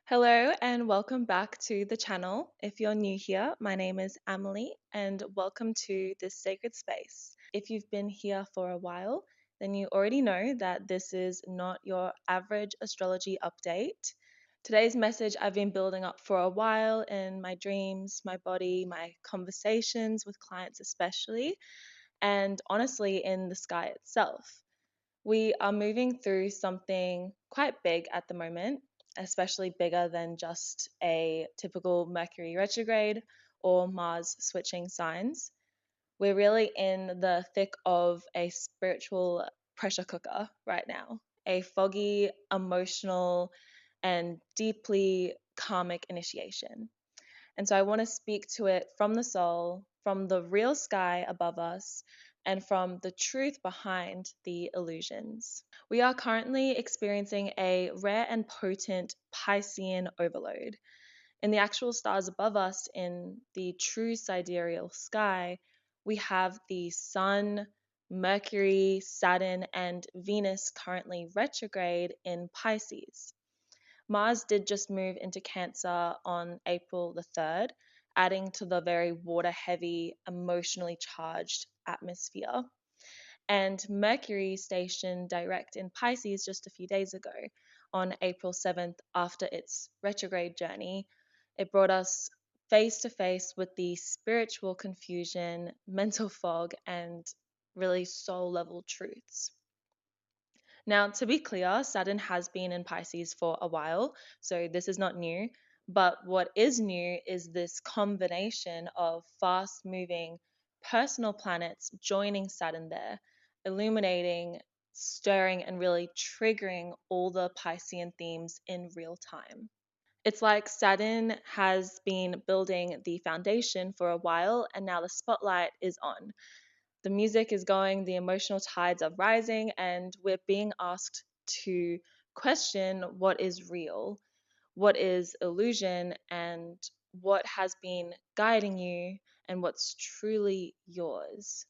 Hello and welcome back to the channel. If you're new here, my name is Emily and welcome to this sacred space. If you've been here for a while, then you already know that this is not your average astrology update. Today's message I've been building up for a while in my dreams, my body, my conversations with clients, especially, and honestly in the sky itself. We are moving through something quite big at the moment, especially bigger than just a typical Mercury retrograde or Mars switching signs. We're really in the thick of a spiritual pressure cooker right now, a foggy, emotional, and deeply karmic initiation. And so I want to speak to it from the soul, from the real sky above us, and from the truth behind the illusions. We are currently experiencing a rare and potent Piscean overload. In the actual stars above us in the true sidereal sky, we have the Sun, Mercury, Saturn, and Venus currently retrograde in Pisces. Mars did just move into Cancer on April the 3rd, adding to the very water heavy, emotionally charged atmosphere. And Mercury stationed direct in Pisces just a few days ago on April 7th after its retrograde journey. It brought us face to face with the spiritual confusion, mental fog, and really soul level truths. Now, to be clear, Saturn has been in Pisces for a while, so this is not new. But what is new is this combination of fast moving personal planets joining Saturn there, illuminating, stirring, and really triggering all the Piscean themes in real time. It's like Saturn has been building the foundation for a while, and now the spotlight is on. The music is going, the emotional tides are rising, and we're being asked to question what is real, what is illusion, and what has been guiding you, and what's truly yours.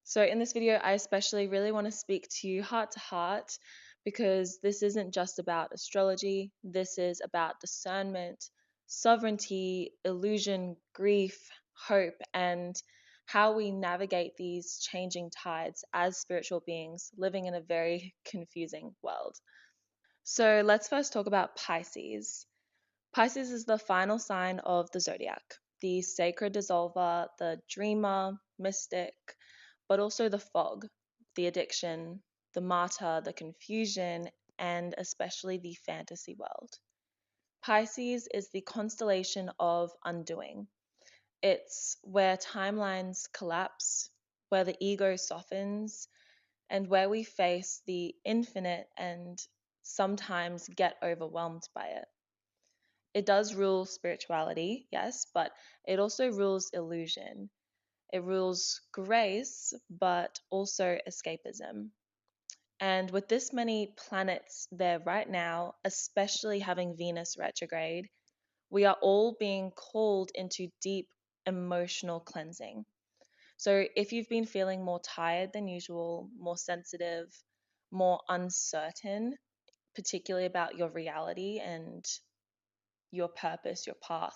So, in this video, I especially really want to speak to you heart to heart because this isn't just about astrology, this is about discernment, sovereignty, illusion, grief, hope, and how we navigate these changing tides as spiritual beings living in a very confusing world. So, let's first talk about Pisces. Pisces is the final sign of the zodiac, the sacred dissolver, the dreamer, mystic, but also the fog, the addiction, the martyr, the confusion, and especially the fantasy world. Pisces is the constellation of undoing. It's where timelines collapse, where the ego softens, and where we face the infinite and sometimes get overwhelmed by it. It does rule spirituality, yes, but it also rules illusion. It rules grace, but also escapism. And with this many planets there right now, especially having Venus retrograde, we are all being called into deep emotional cleansing. So if you've been feeling more tired than usual, more sensitive, more uncertain, particularly about your reality and your purpose, your path,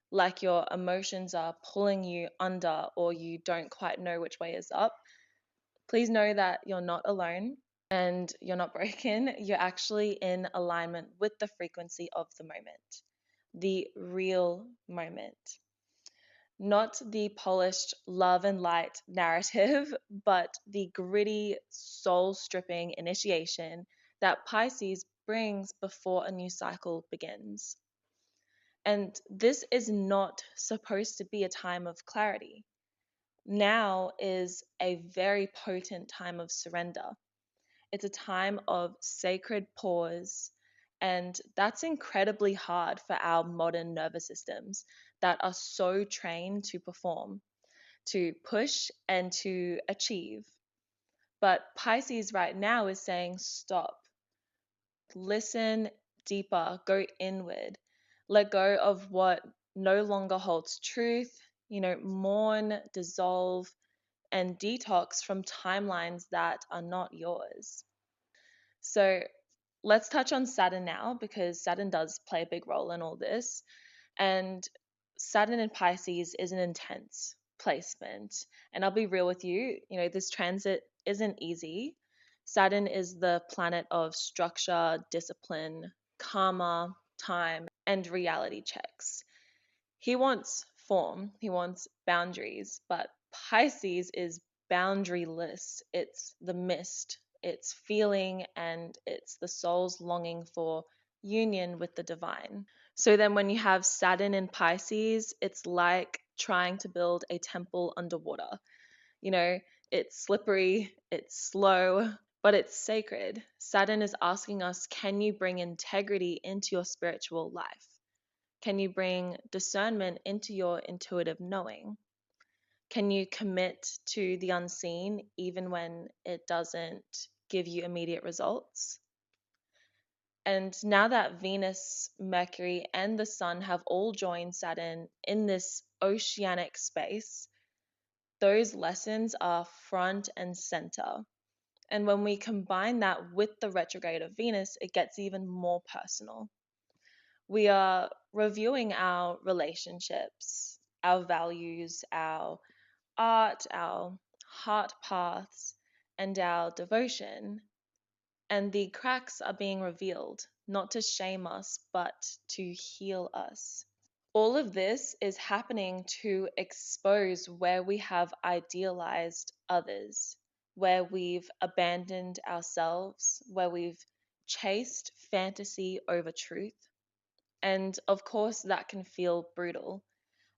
like your emotions are pulling you under or you don't quite know which way is up, please know that you're not alone and you're not broken. You're actually in alignment with the frequency of the moment, the real moment. Not the polished love and light narrative, but the gritty, soul stripping initiation that Pisces brings before a new cycle begins. And this is not supposed to be a time of clarity. Now is a very potent time of surrender. It's a time of sacred pause, and that's incredibly hard for our modern nervous systems that are so trained to perform, to push, and to achieve. But Pisces right now is saying stop, listen deeper, go inward, let go of what no longer holds truth, mourn, dissolve, and detox from timelines that are not yours. So let's touch on Saturn now, because Saturn does play a big role in all this. And Saturn in Pisces is an intense placement. And I'll be real with you, this transit isn't easy. Saturn is the planet of structure, discipline, karma, time, and reality checks. He wants form, he wants boundaries, but Pisces is boundaryless. It's the mist, it's feeling, and it's the soul's longing for union with the divine. So then when you have Saturn in Pisces, it's like trying to build a temple underwater. You know, it's slippery, it's slow, but it's sacred. Saturn is asking us, can you bring integrity into your spiritual life? Can you bring discernment into your intuitive knowing? Can you commit to the unseen even when it doesn't give you immediate results? And now that Venus, Mercury, and the Sun have all joined Saturn in this oceanic space, those lessons are front and center. And when we combine that with the retrograde of Venus, it gets even more personal. We are reviewing our relationships, our values, our art, our heart paths, and our devotion. And the cracks are being revealed, not to shame us, but to heal us. All of this is happening to expose where we have idealized others, where we've abandoned ourselves, where we've chased fantasy over truth. And of course, that can feel brutal,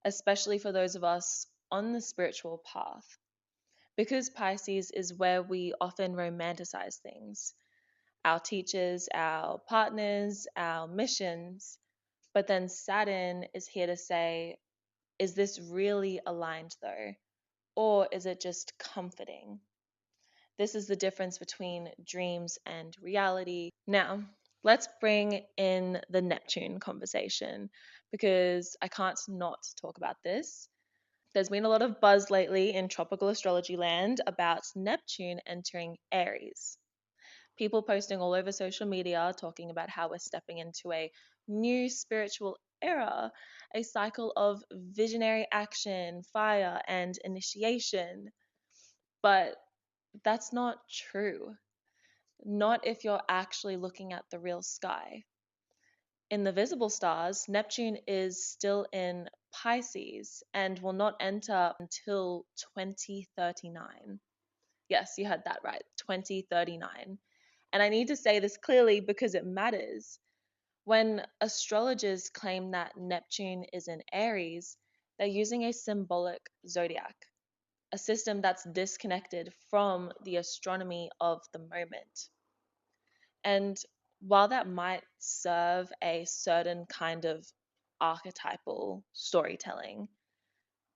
especially for those of us on the spiritual path, because Pisces is where we often romanticize things, our teachers, our partners, our missions. But then Saturn is here to say, is this really aligned though? Or is it just comforting? This is the difference between dreams and reality. Now, let's bring in the Neptune conversation, because I can't not talk about this. There's been a lot of buzz lately in tropical astrology land about Neptune entering Aries. People posting all over social media talking about how we're stepping into a new spiritual era, a cycle of visionary action, fire, and initiation. But that's not true. Not if you're actually looking at the real sky. In the visible stars, Neptune is still in Pisces and will not enter until 2039. Yes, you heard that right, 2039. And I need to say this clearly because it matters. When astrologers claim that Neptune is in Aries, they're using a symbolic zodiac, a system that's disconnected from the astronomy of the moment. And while that might serve a certain kind of archetypal storytelling,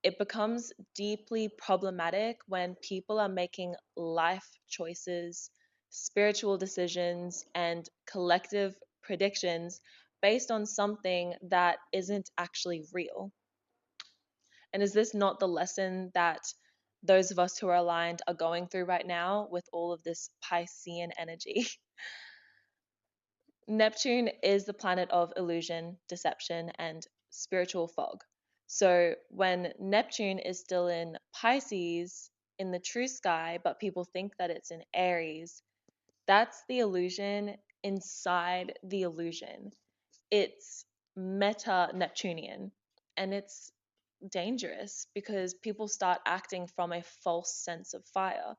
it becomes deeply problematic when people are making life choices, spiritual decisions, and collective predictions based on something that isn't actually real. And is this not the lesson that those of us who are aligned are going through right now with all of this Piscean energy? Neptune is the planet of illusion, deception, and spiritual fog. So when Neptune is still in Pisces in the true sky, but people think that it's in Aries, that's the illusion inside the illusion. It's meta Neptunian, and it's dangerous because people start acting from a false sense of fire.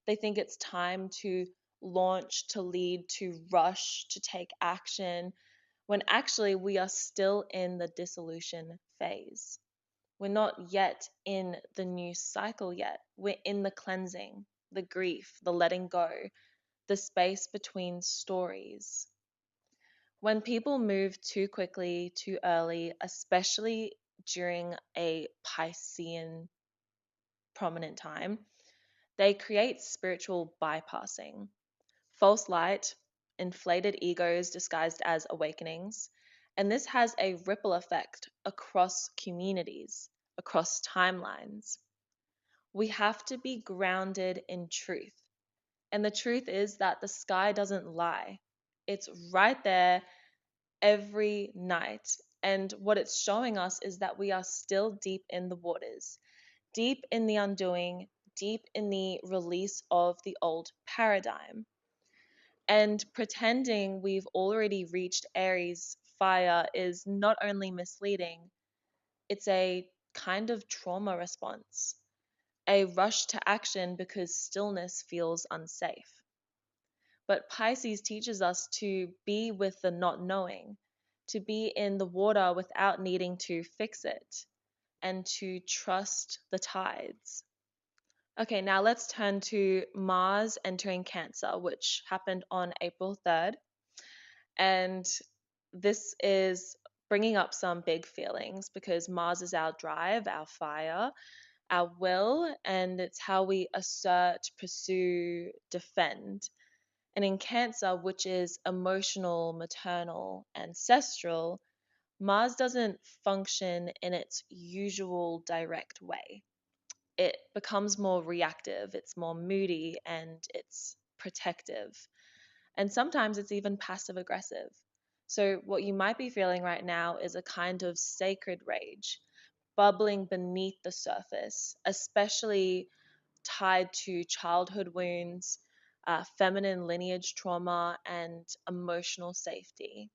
They think it's time to launch, to lead, to rush, to take action, when actually we are still in the dissolution phase. We're not yet in the new cycle yet. We're in the cleansing, the grief, the letting go, the space between stories. When people move too quickly, too early, especially during a Piscean prominent time, they create spiritual bypassing, false light, inflated egos disguised as awakenings. And this has a ripple effect across communities, across timelines. We have to be grounded in truth. And the truth is that the sky doesn't lie. It's right there every night. And what it's showing us is that we are still deep in the waters, deep in the undoing, deep in the release of the old paradigm. And pretending we've already reached Aries fire is not only misleading, it's a kind of trauma response, a rush to action because stillness feels unsafe. But Pisces teaches us to be with the not knowing, to be in the water without needing to fix it, and to trust the tides. Okay, now let's turn to Mars entering Cancer, which happened on April 3rd. And this is bringing up some big feelings because Mars is our drive, our fire, our will, and it's how we assert, pursue, defend. And in Cancer, which is emotional, maternal, ancestral, Mars doesn't function in its usual direct way. It becomes more reactive, it's more moody, and it's protective. And sometimes it's even passive aggressive. So, what you might be feeling right now is a kind of sacred rage bubbling beneath the surface, especially tied to childhood wounds, feminine lineage trauma, and emotional safety.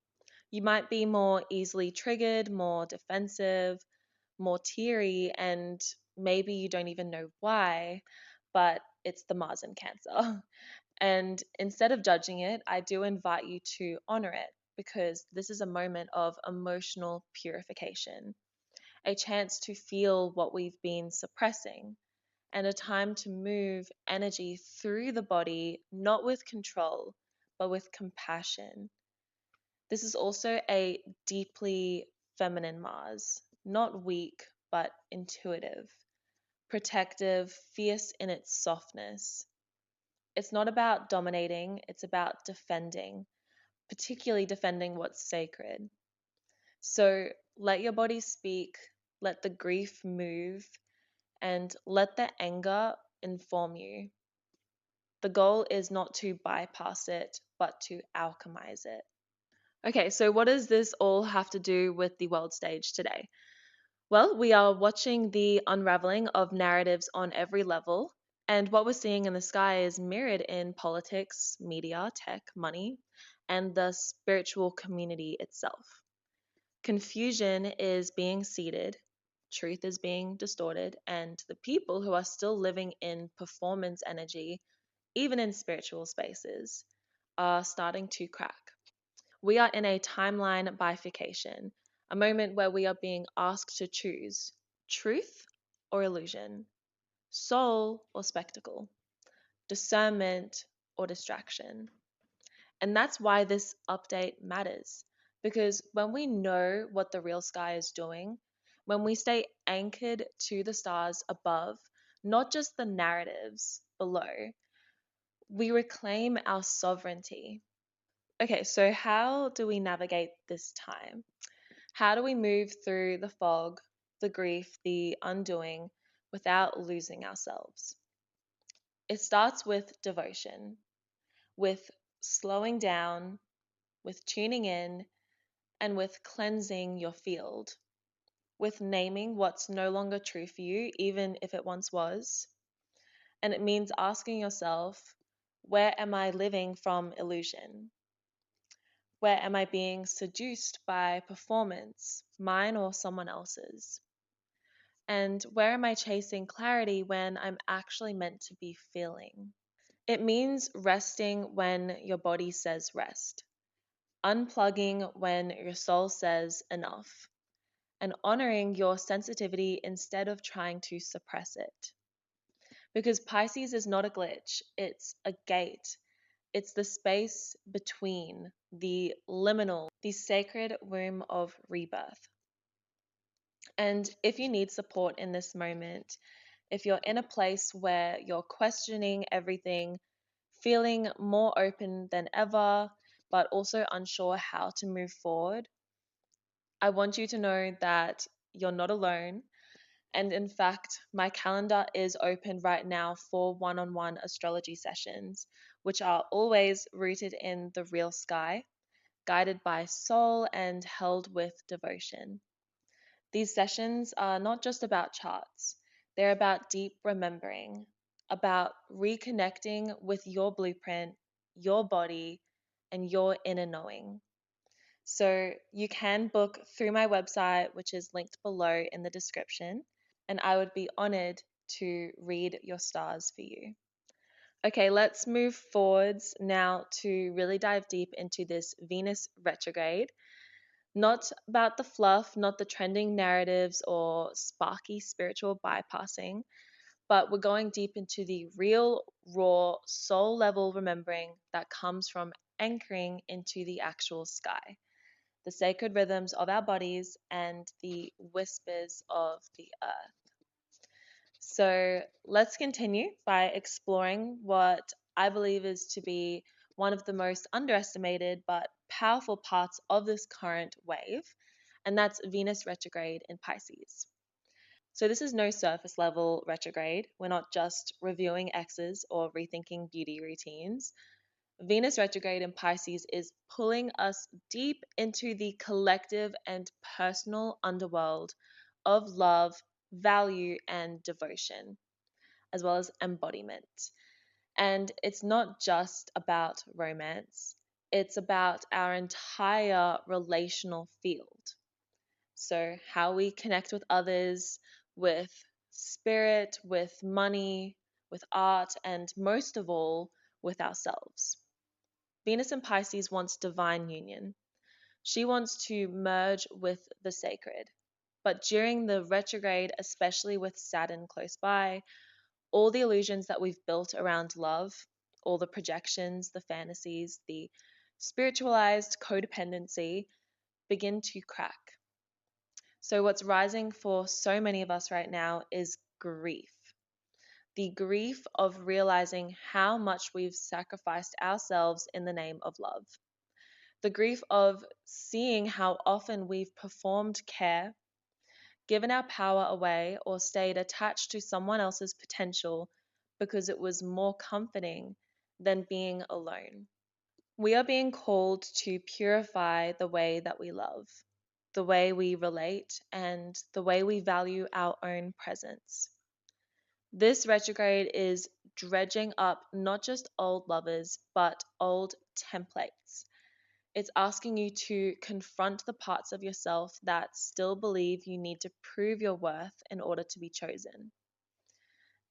You might be more easily triggered, more defensive, more teary, and maybe you don't even know why, but it's the Mars in Cancer. And instead of judging it, I do invite you to honor it because this is a moment of emotional purification, a chance to feel what we've been suppressing, and a time to move energy through the body, not with control, but with compassion. This is also a deeply feminine Mars, not weak, but intuitive, protective, fierce in its softness. It's not about dominating, it's about defending, particularly defending what's sacred. So let your body speak, let the grief move, and let the anger inform you. The goal is not to bypass it, but to alchemize it. Okay, so what does this all have to do with the world stage today? Well, we are watching the unraveling of narratives on every level, and what we're seeing in the sky is mirrored in politics, media, tech, money, and the spiritual community itself. Confusion is being seeded, truth is being distorted, and the people who are still living in performance energy, even in spiritual spaces, are starting to crack. We are in a timeline bifurcation, a moment where we are being asked to choose truth or illusion, soul or spectacle, discernment or distraction. And that's why this update matters. Because when we know what the real sky is doing, when we stay anchored to the stars above, not just the narratives below, we reclaim our sovereignty. Okay, so how do we navigate this time? How do we move through the fog, the grief, the undoing without losing ourselves? It starts with devotion, with slowing down, with tuning in, and with cleansing your field, with naming what's no longer true for you, even if it once was. And it means asking yourself, where am I living from illusion? Where am I being seduced by performance, mine or someone else's? And where am I chasing clarity when I'm actually meant to be feeling? It means resting when your body says rest, unplugging when your soul says enough, and honoring your sensitivity instead of trying to suppress it. Because Pisces is not a glitch, it's a gate. It's the space between, the liminal, the sacred womb of rebirth. And if you need support in this moment, if you're in a place where you're questioning everything, feeling more open than ever, but also unsure how to move forward, I want you to know that you're not alone. And in fact, my calendar is open right now for one on one astrology sessions which are always rooted in the real sky, guided by soul and held with devotion. These sessions are not just about charts, they're about deep remembering, about reconnecting with your blueprint, your body, and your inner knowing. So you can book through my website, which is linked below in the description, and I would be honored to read your stars for you. Okay, let's move forwards now to really dive deep into this Venus retrograde. Not about the fluff, not the trending narratives or sparky spiritual bypassing, but we're going deep into the real, raw, soul level remembering that comes from anchoring into the actual sky, the sacred rhythms of our bodies, and the whispers of the earth. So let's continue by exploring what I believe is to be one of the most underestimated but powerful parts of this current wave, and that's Venus retrograde in Pisces. So this is no surface level retrograde. We're not just reviewing exes or rethinking beauty routines. Venus retrograde in Pisces is pulling us deep into the collective and personal underworld of love, value, and devotion, as well as embodiment. And it's not just about romance, it's about our entire relational field. So, how we connect with others, with spirit, with money, with art, and most of all, with ourselves. Venus in Pisces wants divine union. She wants to merge with the sacred. But during the retrograde, especially with Saturn close by, all the illusions that we've built around love, all the projections, the fantasies, the spiritualized codependency begin to crack. So, what's rising for so many of us right now is grief. The grief of realizing how much we've sacrificed ourselves in the name of love. The grief of seeing how often we've performed care, given our power away, or stayed attached to someone else's potential because it was more comforting than being alone. We are being called to purify the way that we love, the way we relate, and the way we value our own presence. This retrograde is dredging up not just old lovers, but old templates. It's asking you to confront the parts of yourself that still believe you need to prove your worth in order to be chosen.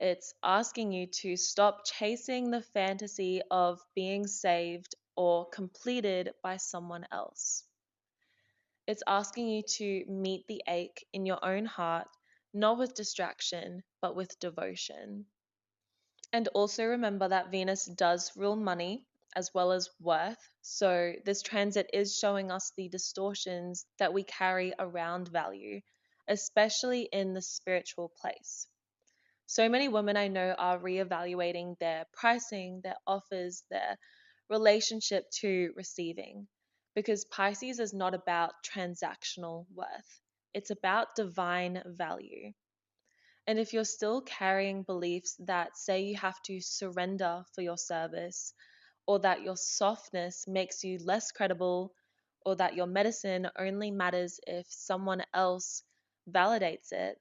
It's asking you to stop chasing the fantasy of being saved or completed by someone else. It's asking you to meet the ache in your own heart, not with distraction, but with devotion. And also remember that Venus does rule money as well as worth. So this transit is showing us the distortions that we carry around value, especially in the spiritual place. So many women I know are reevaluating their pricing, their offers, their relationship to receiving, because Pisces is not about transactional worth. It's about divine value. And if you're still carrying beliefs that say you have to surrender for your service, or that your softness makes you less credible, or that your medicine only matters if someone else validates it,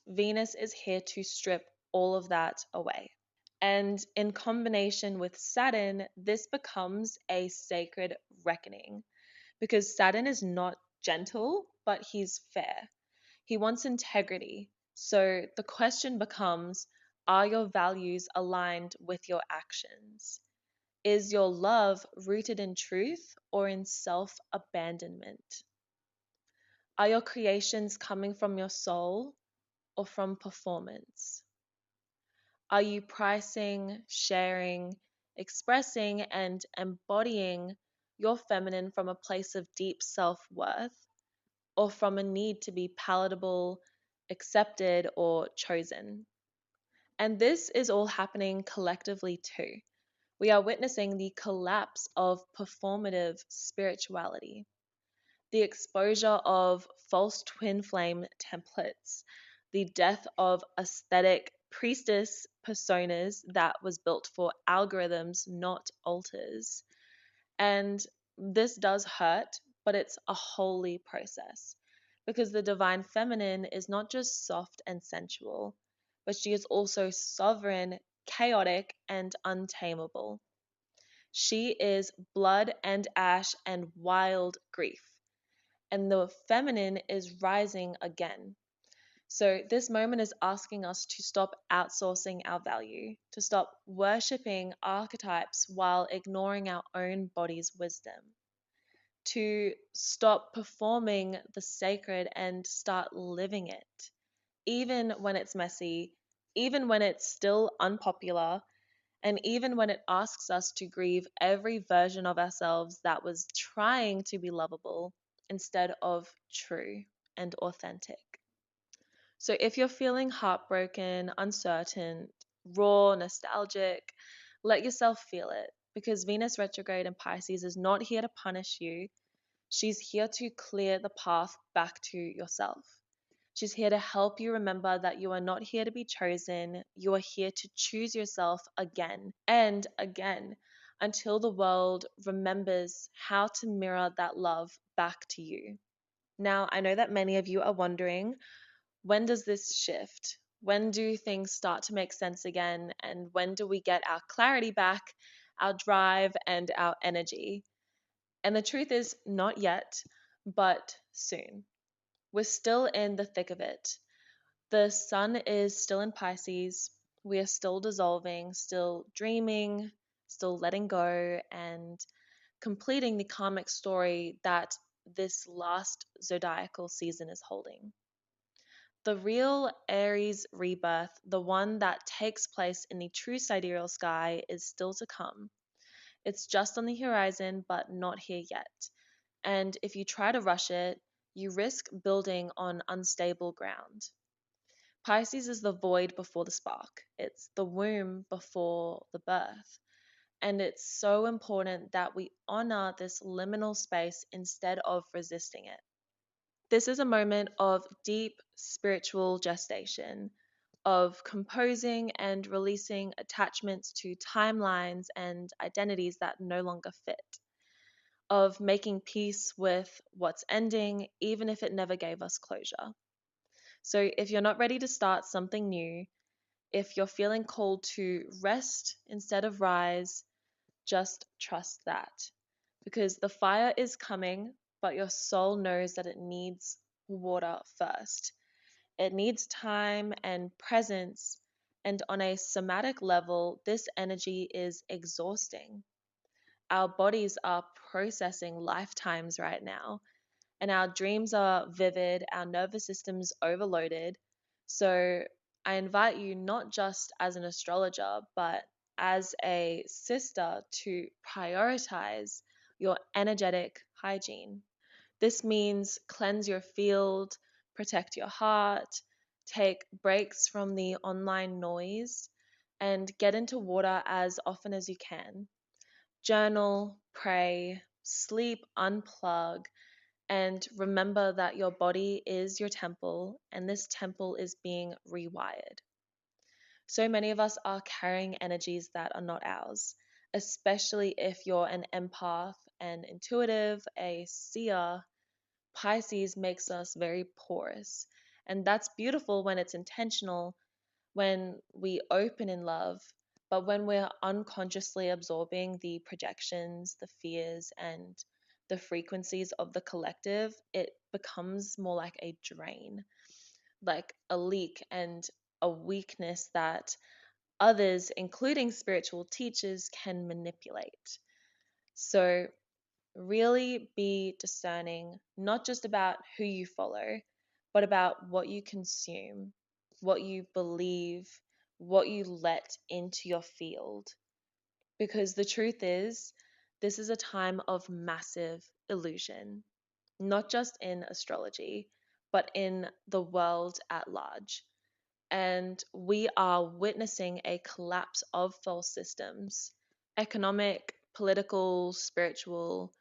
Venus is here to strip all of that away. And in combination with Saturn, this becomes a sacred reckoning because Saturn is not gentle, but he's fair. He wants integrity. So the question becomes, are your values aligned with your actions? Is your love rooted in truth or in self abandonment? Are your creations coming from your soul or from performance? Are you pricing, sharing, expressing, and embodying your feminine from a place of deep self worth or from a need to be palatable, accepted, or chosen? And this is all happening collectively too. We are witnessing the collapse of performative spirituality, the exposure of false twin flame templates, the death of aesthetic priestess personas that was built for algorithms, not altars. And this does hurt, but it's a holy process because the divine feminine is not just soft and sensual, but she is also sovereign, chaotic, and untamable. She is blood and ash and wild grief, and the feminine is rising again. So, this moment is asking us to stop outsourcing our value, to stop worshipping archetypes while ignoring our own body's wisdom, to stop performing the sacred and start living it, even when it's messy, even when it's still unpopular, and even when it asks us to grieve every version of ourselves that was trying to be lovable instead of true and authentic. So if you're feeling heartbroken, uncertain, raw, nostalgic, let yourself feel it because Venus retrograde in Pisces is not here to punish you. She's here to clear the path back to yourself. She's here to help you remember that you are not here to be chosen. You are here to choose yourself again and again until the world remembers how to mirror that love back to you. Now, I know that many of you are wondering, when does this shift? When do things start to make sense again? And when do we get our clarity back, our drive, and our energy? And the truth is, not yet, but soon. We're still in the thick of it. The sun is still in Pisces. We are still dissolving, still dreaming, still letting go, and completing the karmic story that this last zodiacal season is holding. The real Aries rebirth, the one that takes place in the true sidereal sky, is still to come. It's just on the horizon, but not here yet. And if you try to rush it, you risk building on unstable ground. Pisces is the void before the spark, it's the womb before the birth. And it's so important that we honor this liminal space instead of resisting it. This is a moment of deep spiritual gestation, of composing and releasing attachments to timelines and identities that no longer fit, of making peace with what's ending, even if it never gave us closure. So, if you're not ready to start something new, if you're feeling called to rest instead of rise, just trust that. Because the fire is coming, but your soul knows that it needs water first. It needs time and presence. And on a somatic level, this energy is exhausting. Our bodies are processing lifetimes right now, and our dreams are vivid, our nervous system's overloaded. So I invite you, not just as an astrologer, but as a sister, to prioritize your energetic hygiene. This means cleanse your field, protect your heart, take breaks from the online noise, and get into water as often as you can. Journal, pray, sleep, unplug, and remember that your body is your temple, and this temple is being rewired. So many of us are carrying energies that are not ours, especially if you're an empath, an intuitive, a seer. Pisces makes us very porous. And that's beautiful when it's intentional, when we open in love. But when we're unconsciously absorbing the projections, the fears, and the frequencies of the collective, it becomes more like a drain, like a leak and a weakness that others, including spiritual teachers, can manipulate. So, really be discerning, not just about who you follow, but about what you consume, what you believe, what you let into your field. Because the truth is, this is a time of massive illusion, not just in astrology, but in the world at large. And we are witnessing a collapse of false systems, economic, political, spiritual,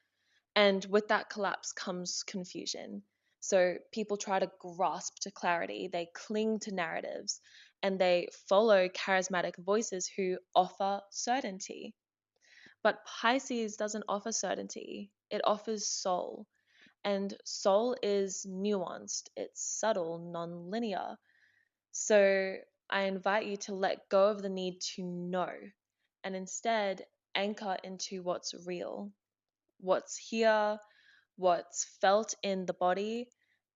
and with that collapse comes confusion. So people try to grasp to clarity, they cling to narratives, and they follow charismatic voices who offer certainty. But Pisces doesn't offer certainty, it offers soul. And soul is nuanced, it's subtle, non linear. So I invite you to let go of the need to know and instead anchor into what's real, what's here, what's felt in the body,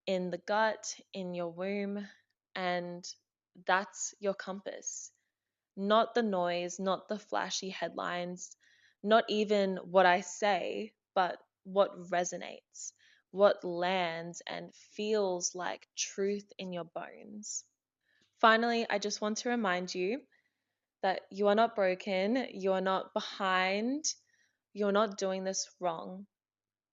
in the gut, in your womb. And that's your compass. Not the noise, not the flashy headlines, not even what I say, but what resonates, what lands and feels like truth in your bones. Finally, I just want to remind you that you are not broken, you are not behind, you're not doing this wrong.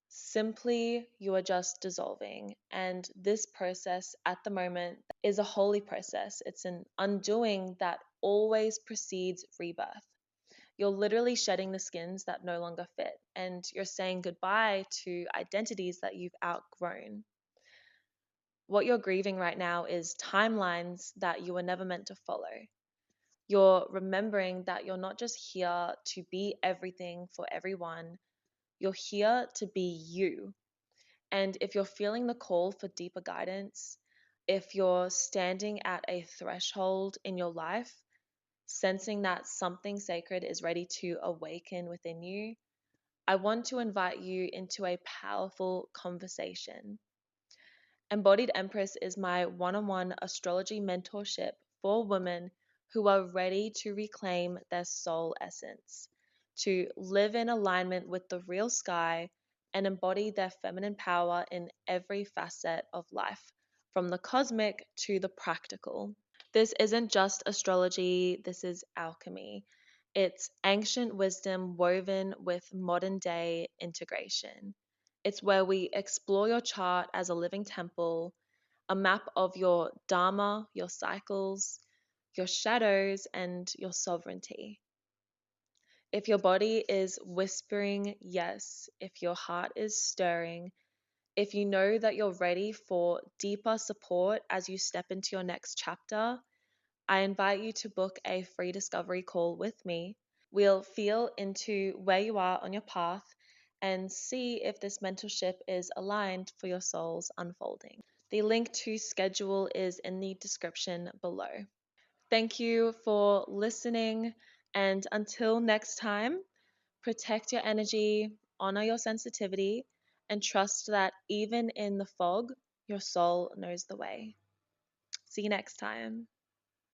Simply, you are just dissolving. And this process at the moment is a holy process. It's an undoing that always precedes rebirth. You're literally shedding the skins that no longer fit, and you're saying goodbye to identities that you've outgrown. What you're grieving right now is timelines that you were never meant to follow. You're remembering that you're not just here to be everything for everyone, you're here to be you. And if you're feeling the call for deeper guidance, if you're standing at a threshold in your life, sensing that something sacred is ready to awaken within you, I want to invite you into a powerful conversation. Embodied Empress is my one on one astrology mentorship for women who are ready to reclaim their soul essence, to live in alignment with the real sky and embody their feminine power in every facet of life, from the cosmic to the practical. This isn't just astrology, this is alchemy. It's ancient wisdom woven with modern day integration. It's where we explore your chart as a living temple, a map of your dharma, your cycles, your shadows, and your sovereignty. If your body is whispering yes, if your heart is stirring, if you know that you're ready for deeper support as you step into your next chapter, I invite you to book a free discovery call with me. We'll feel into where you are on your path and see if this mentorship is aligned for your soul's unfolding. The link to schedule is in the description below. Thank you for listening, and until next time, protect your energy, honor your sensitivity, and trust that even in the fog, your soul knows the way. See you next time.